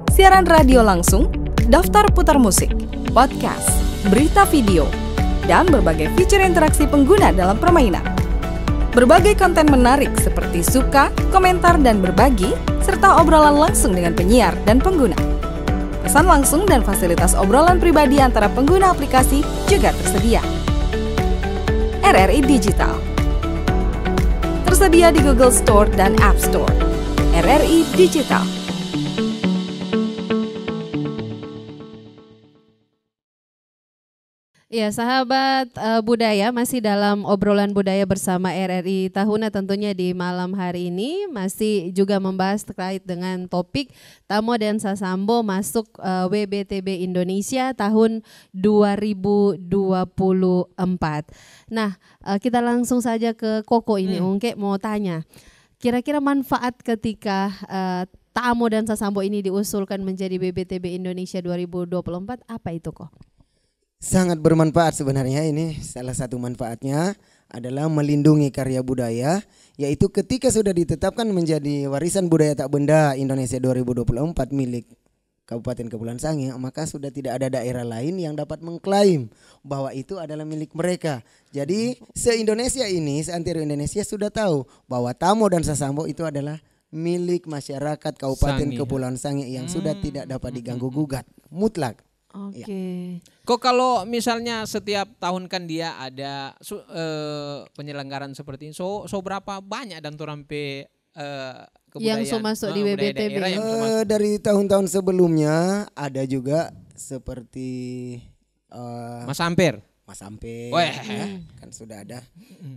siaran radio langsung, daftar putar musik, podcast, berita video, dan berbagai fitur interaksi pengguna dalam permainan. Berbagai konten menarik seperti suka, komentar, dan berbagi, serta obrolan langsung dengan penyiar dan pengguna. Pesan langsung dan fasilitas obrolan pribadi antara pengguna aplikasi juga tersedia. RRI Digital tersedia di Google Store dan App Store. RRI Digital. Ya, sahabat budaya, masih dalam obrolan budaya bersama RRI Tahuna tentunya di malam hari ini masih juga membahas terkait dengan topik Tamo dan Sasambo masuk WBTB Indonesia tahun 2024. Nah, kita langsung saja ke Koko ini, Ungke mau tanya. Kira-kira manfaat ketika Tamo dan Sasambo ini diusulkan menjadi WBTB Indonesia 2024 apa itu kok? Sangat bermanfaat sebenarnya. Ini salah satu manfaatnya adalah melindungi karya budaya, yaitu ketika sudah ditetapkan menjadi warisan budaya tak benda Indonesia 2024 milik Kabupaten Kepulauan Sangihe, maka sudah tidak ada daerah lain yang dapat mengklaim bahwa itu adalah milik mereka. Jadi se-Indonesia ini, seantero Indonesia sudah tahu bahwa Tamo dan Sasambo itu adalah milik masyarakat Kabupaten Kepulauan Sangihe yang sudah tidak dapat diganggu gugat, mutlak. Oke. Kok kalau misalnya setiap tahun kan dia ada penyelenggaraan seperti ini, so berapa banyak dan turampe kebudayaan yang masuk di WBTB? Dari tahun-tahun sebelumnya ada juga seperti Mas Ampir. Mas Ampir, kan sudah ada.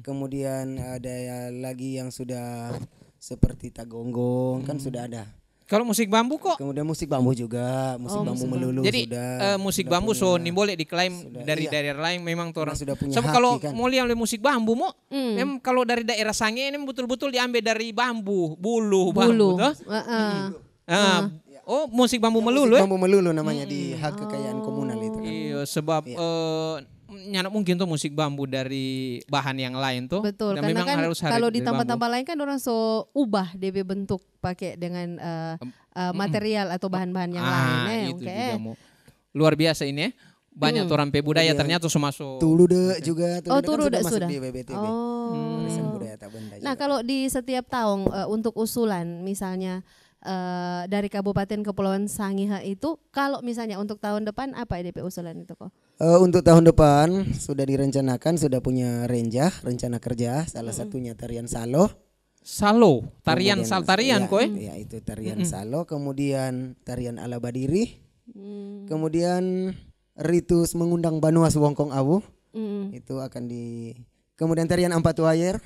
Kemudian ada lagi yang sudah seperti Tagonggong, kan sudah ada. Kalau musik bambu kok? Kemudian musik bambu juga, musik bambu melulu. Jadi sudah. Musik bambu ni boleh diklaim dari daerah lain memang orang. Sudah punya Sebab haki, kalau kan? mau lihat musik bambu memang kalau dari daerah Sangihe ini betul-betul diambil dari bambu, bulu. Bambu toh. Oh, musik bambu melulu. Musik bambu melulu namanya di hak kekayaan komunal itu kan. Iya, sebab nyana mungkin tuh musik bambu dari bahan yang lain tuh. Betul, dan karena memang kan harus kalau di tempat-tempat lain kan orang so ubah DB bentuk pakai dengan material atau bahan-bahan yang lain. Itu juga luar biasa ini ya. Banyak orang budaya ternyata masuk. Tulude juga. Tulude kan sudah. Masuk di WBTB. Warisan budaya tak benda. Nah, kalau di setiap tahun untuk usulan misalnya dari Kabupaten Kepulauan Sangihe itu, kalau misalnya untuk tahun depan apa DP usulan itu kok? Untuk tahun depan sudah direncanakan, sudah punya rencana kerja, salah satunya tarian Salo. Salo, tarian kemudian, kowe? Ya, itu tarian Salo, kemudian tarian ala Badiri. Kemudian ritus mengundang Banuas Wongkong Awu. Itu akan kemudian tarian Ampat Wayer.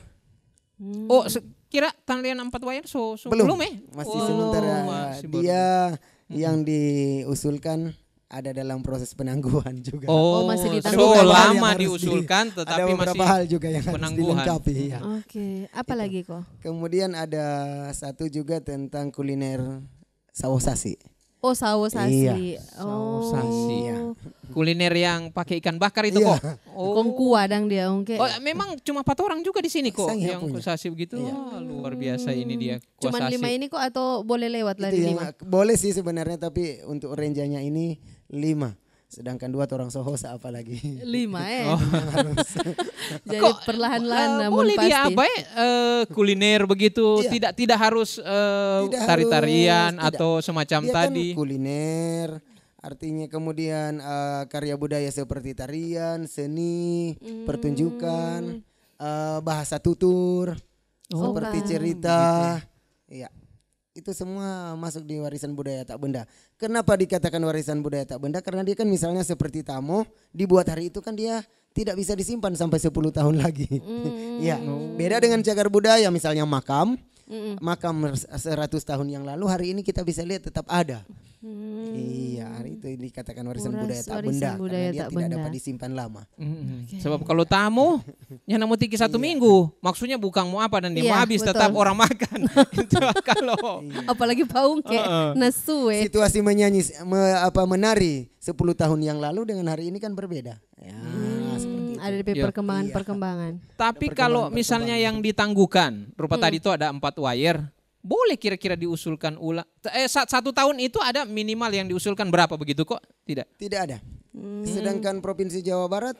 Oh, kira tarian Ampat Wayer belum masih sementara dia yang diusulkan ada dalam proses penangguhan juga. Oh, masih ditangguhan. Lama diusulkan tetapi ada beberapa masih hal juga yang harus dilengkapi ya. Oke, apa lagi kok? Kemudian ada satu juga tentang kuliner sawosasi. Oh, sawosasi. Iya. Sawosasi ya. Kuliner yang pakai ikan bakar itu kok. Kong kuadang dia ongke. Oh, memang cuma 4 orang juga di sini kok Sangihe yang punya. kusasi begitu. Wah, luar biasa ini dia kuasasi. Cuman 5 ini kok atau boleh lewat lagi 5? Boleh sih sebenarnya, tapi untuk range-nya ini 5. Sedangkan 2 orang sohosa apalagi 5 Jadi perlahan-lahan namun boleh pasti. dia apa kuliner begitu, tidak harus tari-tarian atau semacam dia tadi. Kan kuliner artinya, kemudian karya budaya seperti tarian, seni, pertunjukan, bahasa tutur, seperti cerita. Iya. itu semua masuk di warisan budaya tak benda. Kenapa dikatakan warisan budaya tak benda? Karena dia kan misalnya seperti tamo dibuat hari itu kan dia tidak bisa disimpan sampai 10 tahun lagi. Ya, beda dengan cagar budaya misalnya makam. Makam 100 tahun yang lalu hari ini kita bisa lihat tetap ada. Iya, hari itu dikatakan warisan budaya tak benda karena dia tidak dapat disimpan lama. Sebab kalau tamu yang namu tiki 1 minggu, maksudnya bukan mau apa dan dia mau habis, tetap orang makan. Itu kalau apalagi paung kayak nasu. Situasi menari 10 tahun yang lalu dengan hari ini kan berbeda. Ya, ada perkembangan-perkembangan. Tapi kalau misalnya yang ditangguhkan, rupa tadi itu ada 4 wire, boleh kira-kira diusulkan ulang. 1 tahun itu ada minimal yang diusulkan berapa begitu kok? Tidak. Tidak ada. Sedangkan Provinsi Jawa Barat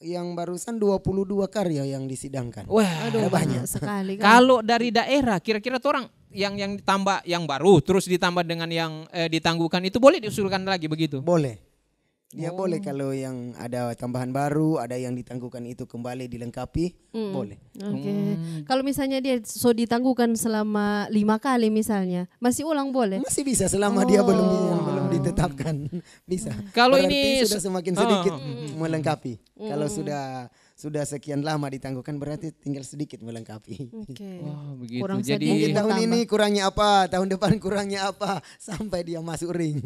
yang barusan 22 karya yang disidangkan. Wah, banyak sekali kan. Kalau dari daerah kira-kira orang yang ditambah yang baru terus ditambah dengan yang ditangguhkan itu boleh diusulkan lagi begitu? Boleh. Dia boleh kalau yang ada tambahan baru, ada yang ditangguhkan itu kembali dilengkapi, boleh. Oke. Kalau misalnya dia ditangguhkan selama 5 kali misalnya, masih ulang boleh? Masih bisa selama dia belum ditetapkan. Bisa. Kalau berarti ini sudah semakin sedikit melengkapi. Kalau sudah sekian lama ditangguhkan berarti tinggal sedikit melengkapi. Wah, begitu. Kurang Jadi mungkin tahun ini kurangnya apa, tahun depan kurangnya apa, sampai dia masuk ring.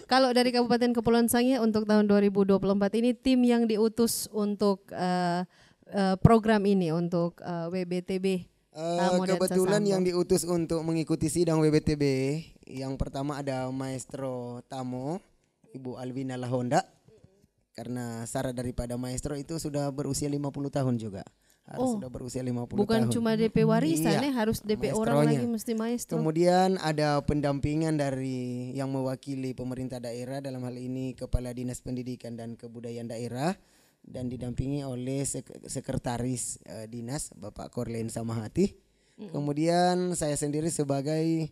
Kalau dari Kabupaten Kepulauan Sangihe untuk tahun 2024 ini tim yang diutus untuk program ini untuk WBTB. Kebetulan yang diutus untuk mengikuti sidang WBTB yang pertama ada Maestro Tamo Ibu Alvina Lahonda. Karena syarat daripada maestro itu sudah berusia 50 tahun juga. Harus sudah berusia 50 tahun. Bukan cuma DP warisan harus DP orang lagi mesti maestro. Kemudian ada pendampingan dari yang mewakili pemerintah daerah, dalam hal ini Kepala Dinas Pendidikan dan Kebudayaan Daerah, dan didampingi oleh Sekretaris Dinas Bapak Korlen Samahati. Kemudian saya sendiri sebagai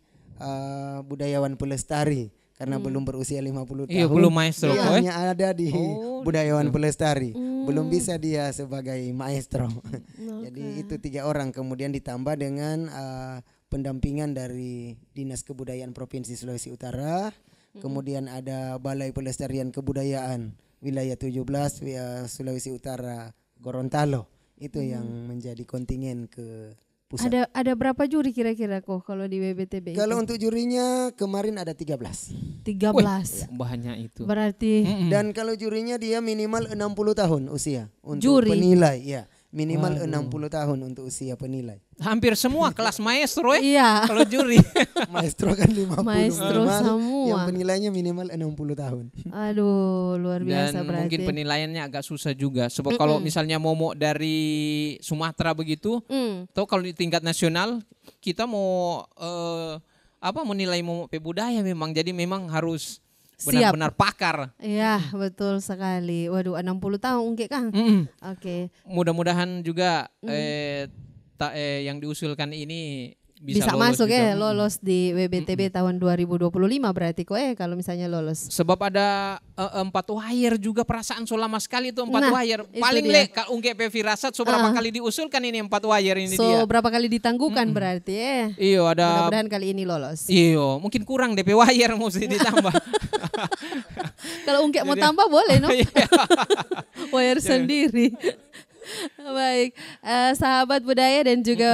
budayawan pelestari. Karena belum berusia 50 tahun. Iya, belum maestro. Hanya ada di budayawan pelestari. Belum bisa dia sebagai maestro. Jadi itu 3 orang. Kemudian ditambah dengan pendampingan dari Dinas Kebudayaan Provinsi Sulawesi Utara. Kemudian ada Balai Pelestarian Kebudayaan Wilayah 17 Sulawesi Utara Gorontalo. Itu yang menjadi kontingen ke pusat. Ada berapa juri kira-kira kok kalau di WBTB? Kalau untuk jurinya kemarin ada 13. 13. Banyak itu. Berarti dan kalau jurinya dia minimal 60 tahun usia untuk juri. Penilai, ya. Minimal 60 tahun untuk usia penilai. Hampir semua kelas maestro Iya. kalau juri. Maestro kan 50 Maestro minimal, semua. yang penilainya minimal 60 tahun. Aduh, luar biasa Dan berarti. mungkin penilaiannya agak susah juga. Sebab kalau misalnya momok dari Sumatera begitu, atau kalau di tingkat nasional kita mau menilai momok budaya memang, jadi memang harus benar-benar pakar. Iya, betul sekali. Waduh, 60 tahun Kek Kang. Oke. Mudah-mudahan juga yang diusulkan ini bisa masuk juga. lolos di WBTB tahun 2025 berarti kok kalau misalnya lolos. Sebab ada 4 wire juga, perasaan so lama sekali itu 4 wire. itu Paling dia. kalau ungke firasat so berapa kali diusulkan ini 4 wire ini dia. So berapa kali ditangguhkan berarti Iyo ada. Mudah-mudahan kali ini lolos. Iyo, mungkin kurang DP wire mesti ditambah. Kalau ungke mau tambah boleh no. Wire sendiri. Baik, sahabat budaya dan juga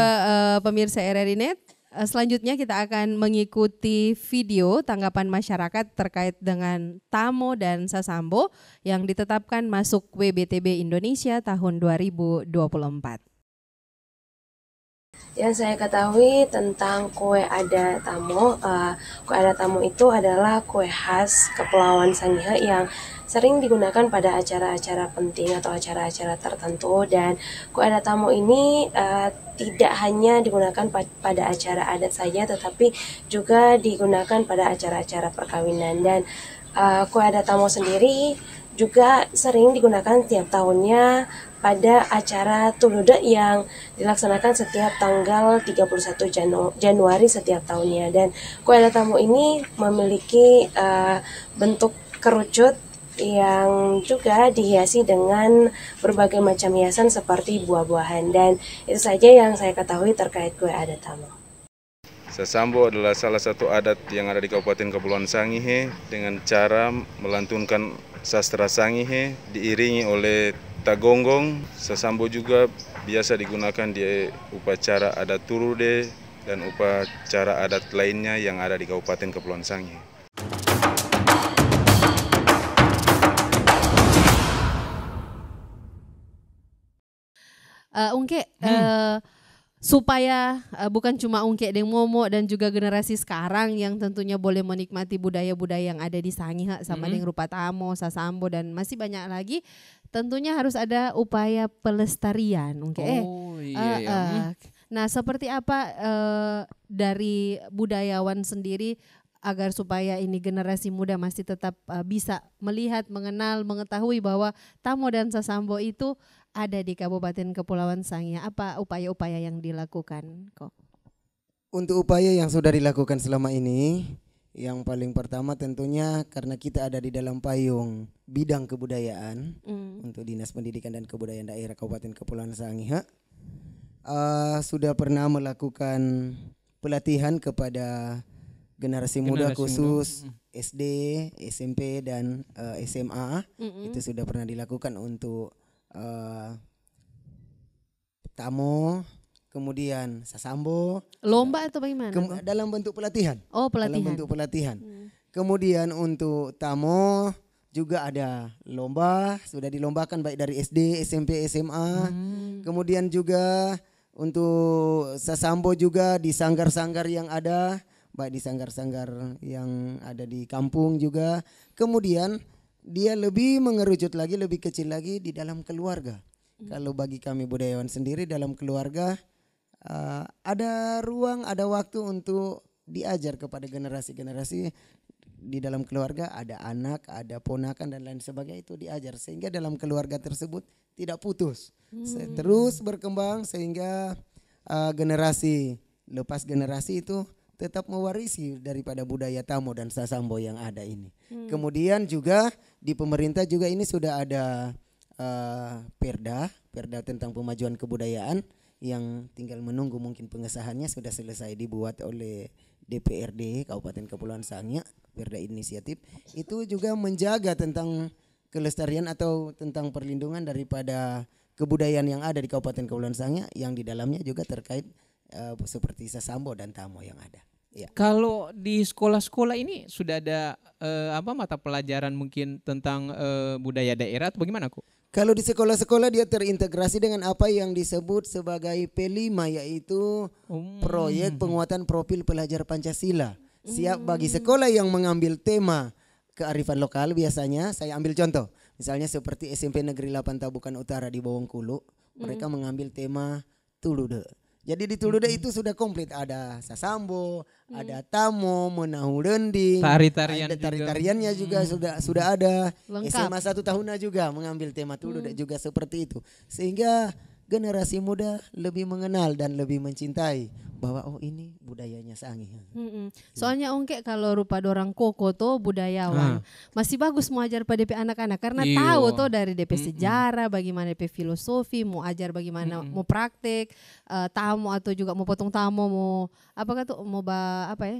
pemirsa RRI Net, selanjutnya kita akan mengikuti video tanggapan masyarakat terkait dengan Tamo dan Sasambo yang ditetapkan masuk WBTB Indonesia tahun 2024. Yang saya ketahui tentang kue adat Tamo, kue adat Tamo itu adalah kue khas Kepulauan Sangihe yang sering digunakan pada acara-acara penting atau acara-acara tertentu, dan kue adat Tamo ini tidak hanya digunakan pada acara adat saja, tetapi juga digunakan pada acara-acara perkawinan. Dan kue adat Tamo sendiri juga sering digunakan setiap tahunnya pada acara Tulude yang dilaksanakan setiap tanggal 31 Januari setiap tahunnya. Dan kue adat Tamo ini memiliki bentuk kerucut yang juga dihiasi dengan berbagai macam hiasan seperti buah-buahan. Dan itu saja yang saya ketahui terkait kue adat Tamo. Sasambo adalah salah satu adat yang ada di Kabupaten Kepulauan Sangihe dengan cara melantunkan sastra Sangihe diiringi oleh tagonggong. Sasambo juga biasa digunakan di upacara adat Turude dan upacara adat lainnya yang ada di Kabupaten Kepulauan Sangihe. Ungke, supaya bukan cuma Ungke Deng Momo dan juga generasi sekarang yang tentunya boleh menikmati budaya-budaya yang ada di Sangihe sama dengan Rupa Tamo, Sasambo dan masih banyak lagi, tentunya harus ada upaya pelestarian. Ungke. Nah, seperti apa dari budayawan sendiri agar supaya ini generasi muda masih tetap bisa melihat, mengenal, mengetahui bahwa Tamo dan Sasambo itu ada di Kabupaten Kepulauan Sangihe. Apa upaya-upaya yang dilakukan kok? Untuk upaya yang sudah dilakukan selama ini, yang paling pertama tentunya karena kita ada di dalam payung bidang kebudayaan untuk Dinas Pendidikan dan Kebudayaan Daerah Kabupaten Kepulauan Sangihe, sudah pernah melakukan pelatihan kepada generasi muda khusus SD, SMP dan SMA. Itu sudah pernah dilakukan untuk Tamo, kemudian Sasambo. Lomba atau bagaimana? Dalam bentuk pelatihan. Oh, pelatihan. Dalam bentuk pelatihan. Kemudian untuk Tamo juga ada lomba, sudah dilombakan baik dari SD, SMP, SMA. Kemudian juga untuk Sasambo juga di sanggar-sanggar yang ada, baik di sanggar-sanggar yang ada di kampung juga. Kemudian dia lebih mengerucut lagi, lebih kecil lagi di dalam keluarga. Kalau bagi kami budayawan sendiri dalam keluarga ada ruang, ada waktu untuk diajar kepada generasi-generasi di dalam keluarga, ada anak, ada ponakan dan lain sebagainya, itu diajar sehingga dalam keluarga tersebut tidak putus, terus berkembang sehingga generasi lepas generasi itu tetap mewarisi daripada budaya Tamo dan Sasambo yang ada ini. Kemudian juga di pemerintah juga ini sudah ada perda tentang pemajuan kebudayaan yang tinggal menunggu mungkin pengesahannya, sudah selesai dibuat oleh DPRD Kabupaten Kepulauan Sangihe. Perda inisiatif itu juga menjaga tentang kelestarian atau tentang perlindungan daripada kebudayaan yang ada di Kabupaten Kepulauan Sangihe, yang di dalamnya juga terkait seperti Sasambo dan Tamo yang ada. Ya. Kalau di sekolah-sekolah ini sudah ada mata pelajaran mungkin tentang budaya daerah atau bagaimana kok? Kalau di sekolah-sekolah dia terintegrasi dengan apa yang disebut sebagai P5, yaitu proyek penguatan profil pelajar Pancasila. Siap bagi sekolah yang mengambil tema kearifan lokal, biasanya saya ambil contoh. Misalnya seperti SMP Negeri 8 Tabukan Utara di Bawangkulu, mereka mengambil tema Tulude. Jadi di Tulude itu sudah komplit, ada Sasambo, ada Tamo, Menahu Rending, tari-tariannya juga sudah ada. Lengkap. SMA 1 tahunnya juga mengambil tema Tulude juga seperti itu. Sehingga generasi muda lebih mengenal dan lebih mencintai bahwa oh ini budayanya Sangihe. Soalnya Ongke kalau rupa dorang koko tuh budayawan masih bagus mau ajar pada DP anak-anak karena tahu tuh dari DP sejarah, bagaimana DP filosofi, mau ajar bagaimana mau praktek Tamo atau juga mau potong Tamo, mau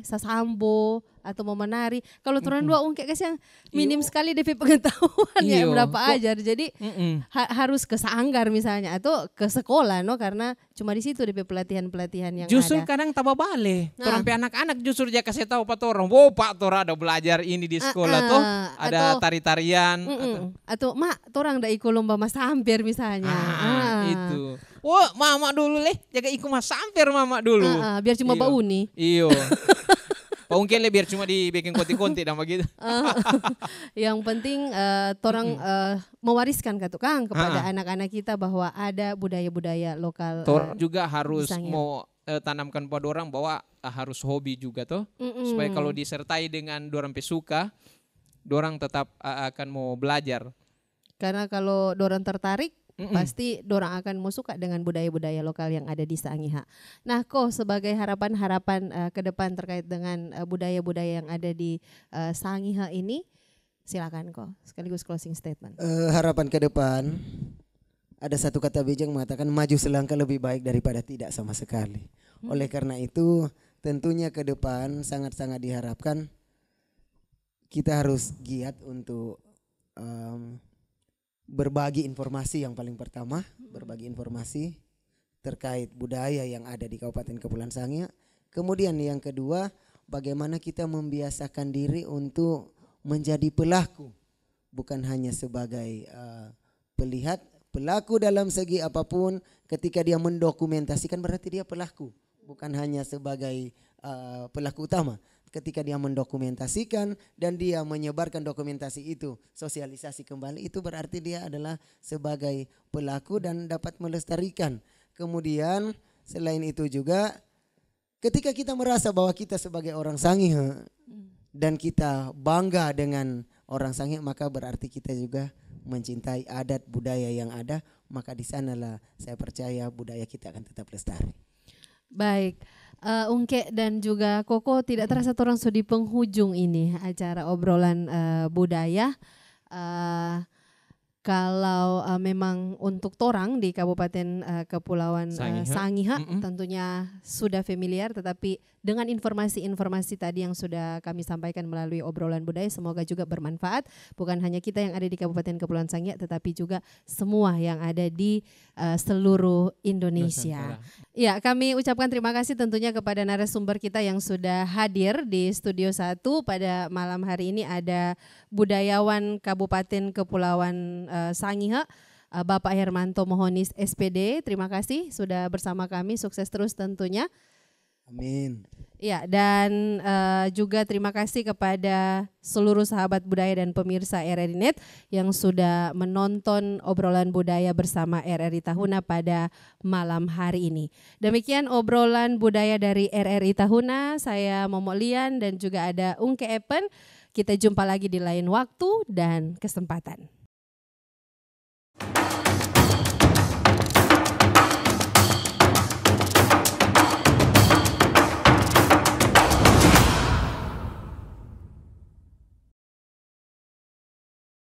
Sasambo atau mau menari. Kalau turun dua Ongke kasih yang minim sekali DP pengetahuan ya berapa ajar. Jadi harus ke sanggar misalnya atau ke sekolah karena cuma di situ DP pelatihan-pelatihan yang justru ada. kadang tambah balik. Orang anak-anak justru dia kasih tahu Pak Torong, Pak Tora ada belajar ini di sekolah tuh, ada tari-tarian atau Mak Torang ada ikut lomba Mas Hampir misalnya. Itu. Wah, Mama dulu jaga ikut Mas Hampir Mama dulu. Biar cuma bau nih. Iyo. Mungkin biar cuma dibikin konti-konti dan begitu. Yang penting torang mewariskan Kang kepada anak-anak kita bahwa ada budaya-budaya lokal. Juga harus mau tanamkan pada orang bahwa harus hobi juga tuh. Supaya kalau disertai dengan dorang pesuka, dorang tetap akan mau belajar. Karena kalau dorang tertarik, pasti dorang akan mau suka dengan budaya-budaya lokal yang ada di Sangihe. Nah, kok sebagai harapan-harapan ke depan terkait dengan budaya-budaya yang ada di Sangihe ini, silakan kok sekaligus closing statement. Harapan ke depan, ada satu kata bijak mengatakan maju selangkah lebih baik daripada tidak sama sekali. Oleh karena itu, tentunya ke depan sangat-sangat diharapkan kita harus giat untuk berbagi informasi yang paling pertama, berbagi informasi terkait budaya yang ada di Kabupaten Kepulauan Sangihe. Kemudian yang kedua, bagaimana kita membiasakan diri untuk menjadi pelaku, bukan hanya sebagai pelaku dalam segi apapun. Ketika dia mendokumentasikan berarti dia pelaku, bukan hanya sebagai pelaku utama. Ketika dia mendokumentasikan dan dia menyebarkan dokumentasi itu, sosialisasi kembali, itu berarti dia adalah sebagai pelaku dan dapat melestarikan. Kemudian selain itu juga ketika kita merasa bahwa kita sebagai orang Sangihe dan kita bangga dengan orang Sangihe, maka berarti kita juga mencintai adat budaya yang ada, maka di sanalah saya percaya budaya kita akan tetap lestari. Baik, Ungke dan juga Koko, tidak terasa orang sudah di penghujung ini acara obrolan budaya. Kalau memang untuk torang di Kabupaten Kepulauan Sangihe tentunya sudah familiar, tetapi dengan informasi-informasi tadi yang sudah kami sampaikan melalui obrolan budaya, semoga juga bermanfaat. Bukan hanya kita yang ada di Kabupaten Kepulauan Sangihe, tetapi juga semua yang ada di seluruh Indonesia. Ya, kami ucapkan terima kasih tentunya kepada narasumber kita yang sudah hadir di Studio 1 pada malam hari ini. Ada budayawan Kabupaten Kepulauan Sangihe, Bapak Hermanto Mohonis SPD. Terima kasih sudah bersama kami, sukses terus tentunya. Amin. Ya, dan juga terima kasih kepada seluruh sahabat budaya dan pemirsa RRI Net yang sudah menonton obrolan budaya bersama RRI Tahuna pada malam hari ini. Demikian obrolan budaya dari RRI Tahuna. Saya Momo Lian dan juga ada Ungke Epen. Kita jumpa lagi di lain waktu dan kesempatan.